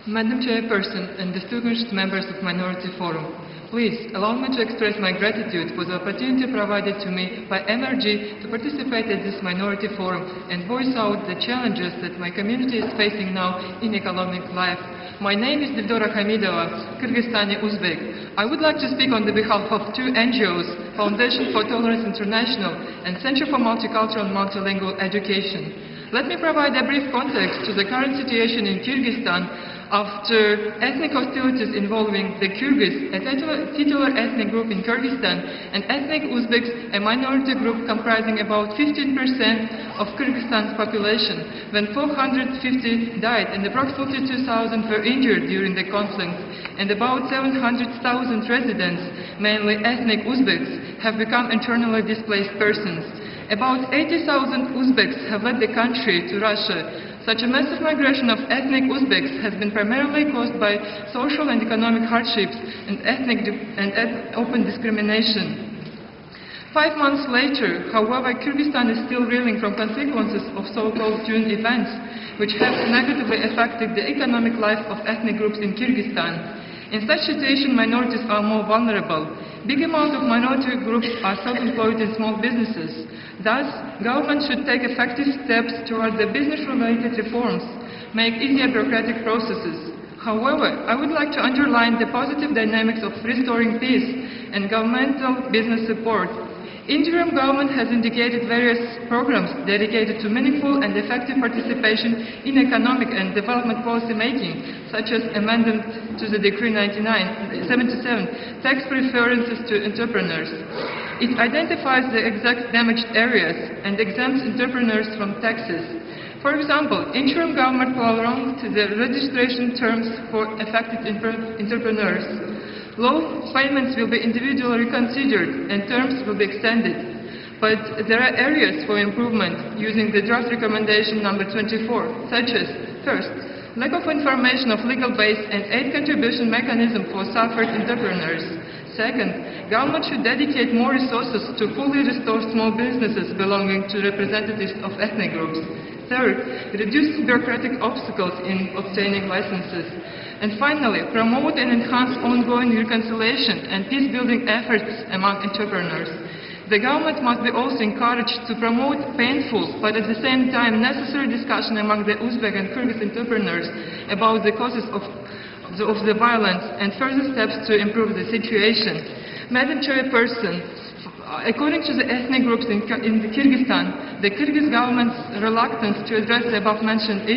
Madam Chairperson and distinguished members of Minority Forum, please allow me to express my gratitude for the opportunity provided to me by MRG to participate at this Minority Forum and voice out the challenges that my community is facing now in economic life. My name is Dildora Khamidova, Kyrgyzstani Uzbek. I would like to speak on the behalf of two NGOs, Foundation for Tolerance International and Center for Multicultural and Multilingual Education. Let me provide a brief context to the current situation in Kyrgyzstan after ethnic hostilities involving the Kyrgyz, a titular ethnic group in Kyrgyzstan, and ethnic Uzbeks, a minority group comprising about 15% of Kyrgyzstan's population, when 450 died and approximately 2,000 were injured during the conflict, and about 700,000 residents, mainly ethnic Uzbeks, have become internally displaced persons. About 80,000 Uzbeks have fled the country to Russia. Such a massive migration of ethnic Uzbeks has been primarily caused by social and economic hardships and open discrimination. 5 months later, however, Kyrgyzstan is still reeling from consequences of so-called June events, which have negatively affected the economic life of ethnic groups in Kyrgyzstan. In such situation, minorities are more vulnerable. Big amount of minority groups are self-employed in small businesses. Thus, government should take effective steps toward the business-related reforms, make easier bureaucratic processes. However, I would like to underline the positive dynamics of restoring peace and governmental business support. Interim government has indicated various programs dedicated to meaningful and effective participation in economic and development policy making, such as amendment to the Decree 77, tax preferences to entrepreneurs. It identifies the exact damaged areas and exempts entrepreneurs from taxes. For example, interim government prolonged the registration terms for affected entrepreneurs. Loan payments will be individually reconsidered and terms will be extended. But there are areas for improvement using the draft recommendation number 24, such as, first, lack of information of legal base and aid contribution mechanism for suffered entrepreneurs. Second, government should dedicate more resources to fully restore small businesses belonging to representatives of ethnic groups. Third, reduce bureaucratic obstacles in obtaining licenses. And finally, promote and enhance ongoing reconciliation and peace-building efforts among entrepreneurs. The government must be also encouraged to promote painful, but at the same time necessary discussion among the Uzbek and Kyrgyz entrepreneurs about the causes of the violence and further steps to improve the situation. Madam Chairperson, according to the ethnic groups in Kyrgyzstan, the Kyrgyz government's reluctance to address the above-mentioned issues